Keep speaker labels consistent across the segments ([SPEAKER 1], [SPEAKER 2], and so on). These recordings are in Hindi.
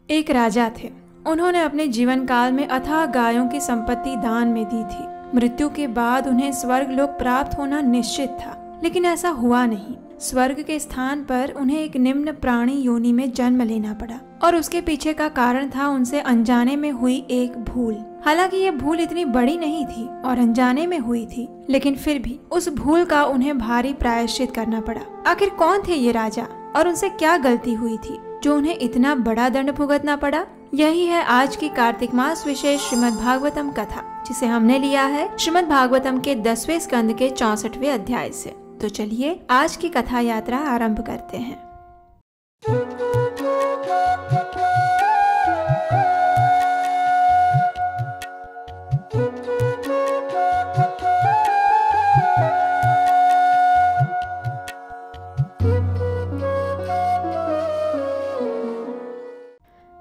[SPEAKER 1] एक राजा थे। उन्होंने अपने जीवन काल में अथाह गायों की संपत्ति दान में दी थी। मृत्यु के बाद उन्हें स्वर्ग लोक प्राप्त होना निश्चित था, लेकिन ऐसा हुआ नहीं। स्वर्ग के स्थान पर उन्हें एक निम्न प्राणी योनि में जन्म लेना पड़ा, और उसके पीछे का कारण था उनसे अनजाने में हुई एक भूल। हालांकि ये भूल इतनी बड़ी नहीं थी और अनजाने में हुई थी, लेकिन फिर भी उस भूल का उन्हें भारी प्रायश्चित करना पड़ा। आखिर कौन थे ये राजा और उनसे क्या गलती हुई थी जो उन्हें इतना बड़ा दंड भुगतना पड़ा? यही है आज की कार्तिक मास विशेष श्रीमद् भागवतम कथा, जिसे हमने लिया है श्रीमद् भागवतम के 10वें स्कंद के 64वें अध्याय से। तो चलिए आज की कथा यात्रा आरंभ करते हैं।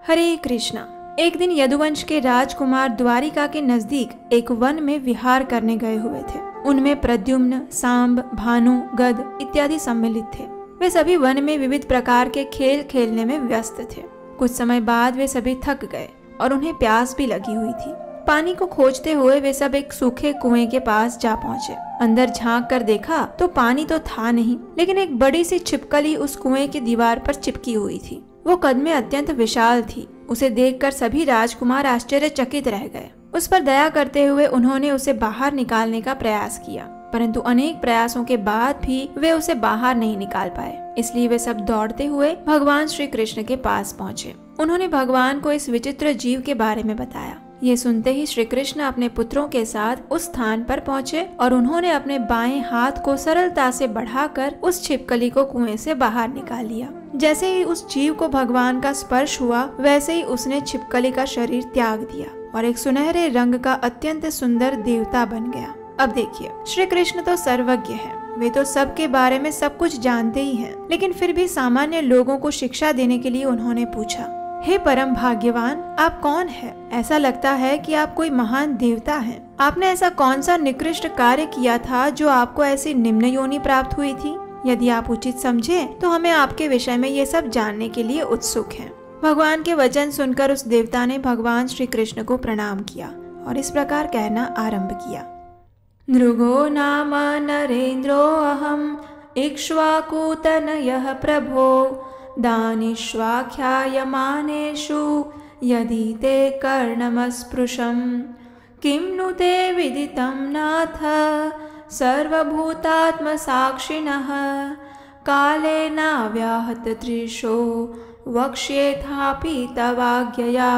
[SPEAKER 1] हरे कृष्णा। एक दिन यदुवंश के राजकुमार द्वारिका के नजदीक एक वन में विहार करने गए हुए थे। उनमें प्रद्युम्न, सांब, भानु, गद इत्यादि सम्मिलित थे। वे सभी वन में विविध प्रकार के खेल खेलने में व्यस्त थे। कुछ समय बाद वे सभी थक गए और उन्हें प्यास भी लगी हुई थी। पानी को खोजते हुए वे सब एक सूखे कुएं के पास जा पहुँचे। अंदर झांक कर देखा तो पानी तो था नहीं, लेकिन एक बड़ी सी छिपकली उस कुएं की दीवार पर चिपकी हुई थी। वो कद में अत्यंत विशाल थी। उसे देखकर सभी राजकुमार आश्चर्यचकित रह गए। उस पर दया करते हुए उन्होंने उसे बाहर निकालने का प्रयास किया, परंतु अनेक प्रयासों के बाद भी वे उसे बाहर नहीं निकाल पाए। इसलिए वे सब दौड़ते हुए भगवान श्री कृष्ण के पास पहुँचे। उन्होंने भगवान को इस विचित्र जीव के बारे में बताया। ये सुनते ही श्री कृष्ण अपने पुत्रों के साथ उस स्थान पर पहुँचे और उन्होंने अपने बाएं हाथ को सरलता से बढ़ाकर उस छिपकली को कुएं से बाहर निकाल लिया। जैसे ही उस जीव को भगवान का स्पर्श हुआ, वैसे ही उसने छिपकली का शरीर त्याग दिया और एक सुनहरे रंग का अत्यंत सुंदर देवता बन गया। अब देखिए, श्री कृष्ण तो सर्वज्ञ है। वे तो सबके बारे में सब कुछ जानते ही हैं, लेकिन फिर भी सामान्य लोगों को शिक्षा देने के लिए उन्होंने पूछा, हे परम भाग्यवान, आप कौन है? ऐसा लगता है कि आप कोई महान देवता हैं। आपने ऐसा कौन सा निकृष्ट कार्य किया था जो आपको ऐसी निम्न योनि प्राप्त हुई थी? यदि आप उचित समझे तो हमें आपके विषय में ये सब जानने के लिए उत्सुक हैं। भगवान के वचन सुनकर उस देवता ने भगवान श्री कृष्ण को प्रणाम किया और इस प्रकार कहना आरंभ किया। नृगो नाम नरेंद्रो अहम इक्ष्वाकुतनयः प्रभो दानिष्वाख्यायमानेषु यदि ते कर्णमस्पृशम् किं नु ते विदितं नाथ सर्वभूतात्मसाक्षिणः कालेनाव्याहत त्रिशो वक्ष्येथापि तवाज्ञया।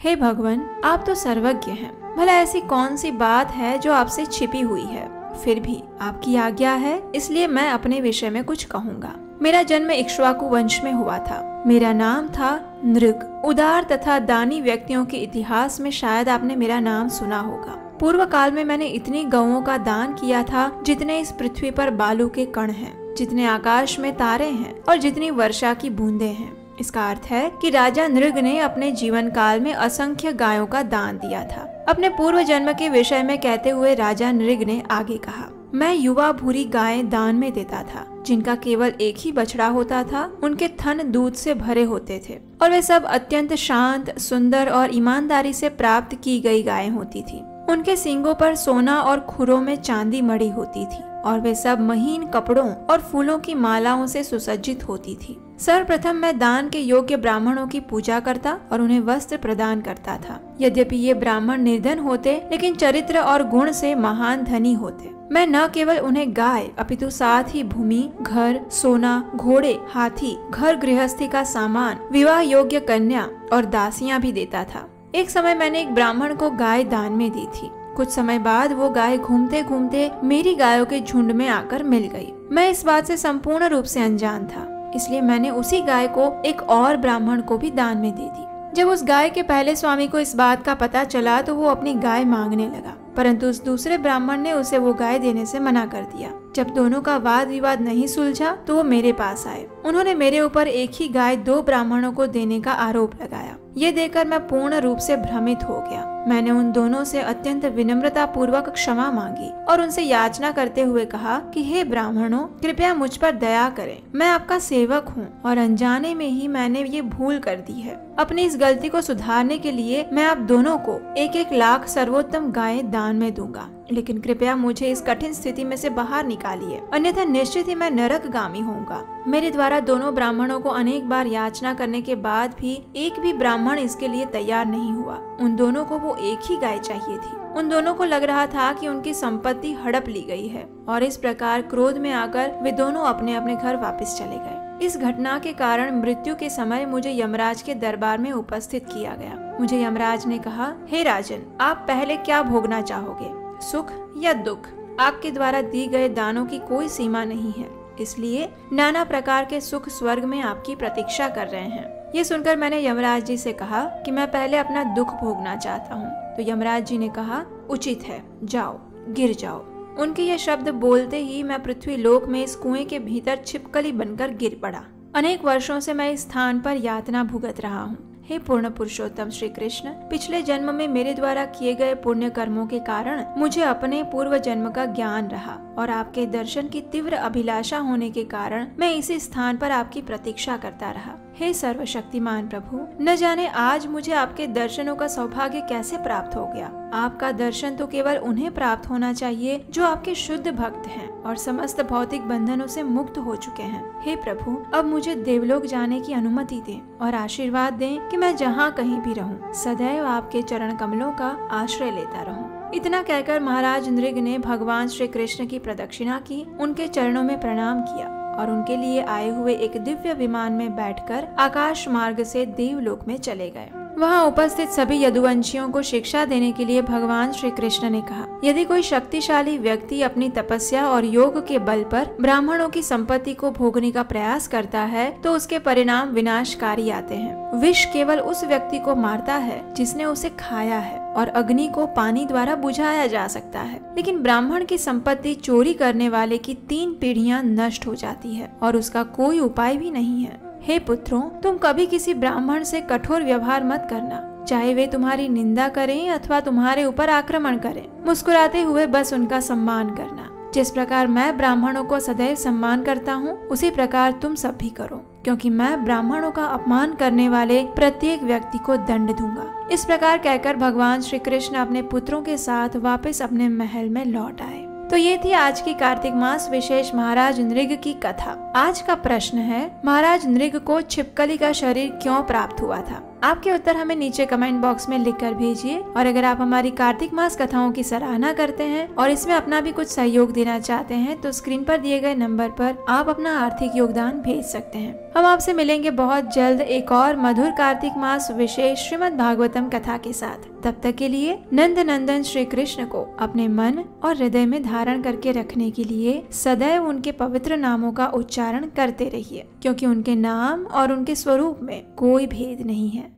[SPEAKER 1] हे भगवान, आप तो सर्वज्ञ हैं। भला ऐसी कौन सी बात है जो आपसे छिपी हुई है? फिर भी आपकी आज्ञा है, इसलिए मैं अपने विषय में कुछ कहूँगा। मेरा जन्म इक्ष्वाकु वंश में हुआ था। मेरा नाम था नृग। उदार तथा दानी व्यक्तियों के इतिहास में शायद आपने मेरा नाम सुना होगा। पूर्व काल में मैंने इतनी गौओं का दान किया था जितने इस पृथ्वी पर बालू के कण हैं, जितने आकाश में तारे हैं और जितनी वर्षा की बूंदें हैं। इसका अर्थ है कि राजा नृग ने अपने जीवन काल में असंख्य गायों का दान दिया था। अपने पूर्व जन्म के विषय में कहते हुए राजा नृग ने आगे कहा, मैं युवा भूरी गायें दान में देता था, जिनका केवल एक ही बछड़ा होता था। उनके थन दूध से भरे होते थे और वे सब अत्यंत शांत, सुंदर और ईमानदारी से प्राप्त की गई गायें होती थी। उनके सींगों पर सोना और खुरों में चांदी मड़ी होती थी और वे सब महीन कपड़ों और फूलों की मालाओं से सुसज्जित होती थी। सर्वप्रथम मैं दान के योग्य ब्राह्मणों की पूजा करता और उन्हें वस्त्र प्रदान करता था। यद्यपि ये ब्राह्मण निर्धन होते, लेकिन चरित्र और गुण से महान धनी होते। मैं न केवल उन्हें गाय अपितु साथ ही भूमि, घर, सोना, घोड़े, हाथी, घर गृहस्थी का सामान, विवाह योग्य कन्या और दासियां भी देता था। एक समय मैंने एक ब्राह्मण को गाय दान में दी थी। कुछ समय बाद वो गाय घूमते घूमते मेरी गायों के झुंड में आकर मिल गई। मैं इस बात से संपूर्ण रूप से अनजान था, इसलिए मैंने उसी गाय को एक और ब्राह्मण को भी दान में दे दी। जब उस गाय के पहले स्वामी को इस बात का पता चला तो वो अपनी गाय मांगने लगा, परंतु उस दूसरे ब्राह्मण ने उसे वो गाय देने से मना कर दिया। जब दोनों का वाद विवाद नहीं सुलझा तो वो मेरे पास आए। उन्होंने मेरे ऊपर एक ही गाय 2 ब्राह्मणों को देने का आरोप लगाया। ये देखकर मैं पूर्ण रूप से भ्रमित हो गया। मैंने उन दोनों से अत्यंत विनम्रता पूर्वक क्षमा मांगी और उनसे याचना करते हुए कहा कि हे ब्राह्मणों, कृपया मुझ पर दया करें। मैं आपका सेवक हूँ और अनजाने में ही मैंने ये भूल कर दी है। अपनी इस गलती को सुधारने के लिए मैं आप दोनों को 1-1 लाख सर्वोत्तम गायें दान में दूंगा, लेकिन कृपया मुझे इस कठिन स्थिति में से बाहर निकालिए, अन्यथा निश्चित ही मैं नरकगामी होऊंगा। मेरे द्वारा दोनों ब्राह्मणों को अनेक बार याचना करने के बाद भी एक भी ब्राह्मण इसके लिए तैयार नहीं हुआ। उन दोनों को वो एक ही गाय चाहिए थी। उन दोनों को लग रहा था कि उनकी संपत्ति हड़प ली गई है और इस प्रकार क्रोध में आकर वे दोनों अपने अपने घर वापस चले गए। इस घटना के कारण मृत्यु के समय मुझे यमराज के दरबार में उपस्थित किया गया। मुझे यमराज ने कहा, हे राजन, आप पहले क्या भोगना चाहोगे, सुख या दुख? आपके द्वारा दी गए दानों की कोई सीमा नहीं है, इसलिए नाना प्रकार के सुख स्वर्ग में आपकी प्रतीक्षा कर रहे हैं। ये सुनकर मैंने यमराज जी से कहा कि मैं पहले अपना दुख भोगना चाहता हूँ। तो यमराज जी ने कहा, उचित है, जाओ, गिर जाओ। उनके ये शब्द बोलते ही मैं पृथ्वी लोक में इस कुएं के भीतर छिपकली बनकर गिर पड़ा। अनेक वर्षों से मैं इस स्थान पर यातना भुगत रहा हूँ। हे पूर्ण पुरुषोत्तम श्री कृष्ण, पिछले जन्म में मेरे द्वारा किए गए पुण्य कर्मों के कारण मुझे अपने पूर्व जन्म का ज्ञान रहा और आपके दर्शन की तीव्र अभिलाषा होने के कारण मैं इसी स्थान पर आपकी प्रतीक्षा करता रहा। हे सर्वशक्तिमान प्रभु, न जाने आज मुझे आपके दर्शनों का सौभाग्य कैसे प्राप्त हो गया। आपका दर्शन तो केवल उन्हें प्राप्त होना चाहिए जो आपके शुद्ध भक्त हैं और समस्त भौतिक बंधनों से मुक्त हो चुके हैं। हे प्रभु, अब मुझे देवलोक जाने की अनुमति दें और आशीर्वाद दें कि मैं जहाँ कहीं भी रहूं सदैव आपके चरण कमलों का आश्रय लेता रहूं। इतना कहकर महाराज नृग ने भगवान श्री कृष्ण की प्रदक्षिणा की, उनके चरणों में प्रणाम किया और उनके लिए आए हुए एक दिव्य विमान में बैठकर आकाश मार्ग से देवलोक में चले गए। वहाँ उपस्थित सभी यदुवंशियों को शिक्षा देने के लिए भगवान श्री कृष्ण ने कहा, यदि कोई शक्तिशाली व्यक्ति अपनी तपस्या और योग के बल पर ब्राह्मणों की संपत्ति को भोगने का प्रयास करता है तो उसके परिणाम विनाशकारी आते हैं। विष केवल उस व्यक्ति को मारता है जिसने उसे खाया है और अग्नि को पानी द्वारा बुझाया जा सकता है, लेकिन ब्राह्मण की संपत्ति चोरी करने वाले की 3 पीढ़ियां नष्ट हो जाती है और उसका कोई उपाय भी नहीं है। हे पुत्रों, तुम कभी किसी ब्राह्मण से कठोर व्यवहार मत करना, चाहे वे तुम्हारी निंदा करें अथवा तुम्हारे ऊपर आक्रमण करें। मुस्कुराते हुए बस उनका सम्मान करना। जिस प्रकार मैं ब्राह्मणों को सदैव सम्मान करता हूँ, उसी प्रकार तुम सब भी करो, क्योंकि मैं ब्राह्मणों का अपमान करने वाले प्रत्येक व्यक्ति को दंड दूंगा। इस प्रकार कहकर भगवान श्री कृष्ण अपने पुत्रों के साथ वापस अपने महल में लौट आए। तो ये थी आज की कार्तिक मास विशेष महाराज नृग की कथा। आज का प्रश्न है, महाराज नृग को छिपकली का शरीर क्यों प्राप्त हुआ था? आपके उत्तर हमें नीचे कमेंट बॉक्स में लिखकर भेजिए। और अगर आप हमारी कार्तिक मास कथाओं की सराहना करते हैं और इसमें अपना भी कुछ सहयोग देना चाहते हैं तो स्क्रीन पर दिए गए नंबर पर आप अपना आर्थिक योगदान भेज सकते हैं। हम आपसे मिलेंगे बहुत जल्द एक और मधुर कार्तिक मास विशेष श्रीमद् भागवतम कथा के साथ। तब तक के लिए नंद नंदन श्री कृष्ण को अपने मन और हृदय में धारण करके रखने के लिए सदैव उनके पवित्र नामों का उच्चारण करते रहिए, क्योंकि उनके नाम और उनके स्वरूप में कोई भेद नहीं है।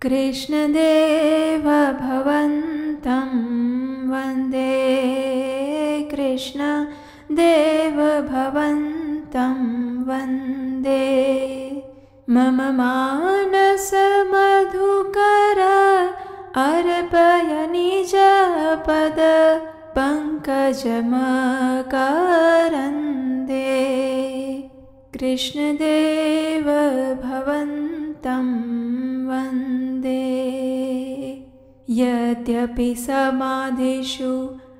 [SPEAKER 1] कृष्ण देव भवन्तं वन्दे, कृष्ण देव भवन्तं वन्दे, मम मानस मधुकर अर्पय निज पद पंकजमकरन्दे। कृष्ण देव भवन्तं वन्दे। यद्यपि समाधिषु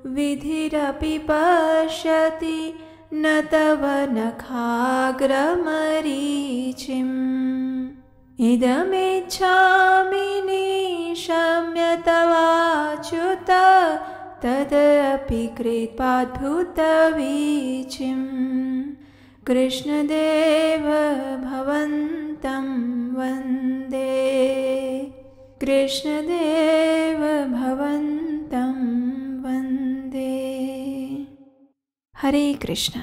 [SPEAKER 1] विधिरपि पश्यति न तव नखाग्रमरीचिम्, इदमिच्छामि निशम्य तवाच्युत तदपि कृपाद्भुतवीचिम्। कृष्णदेव भवन्तं वन्दे, कृष्णदेव भवन्तं वन्दे। हरे कृष्ण।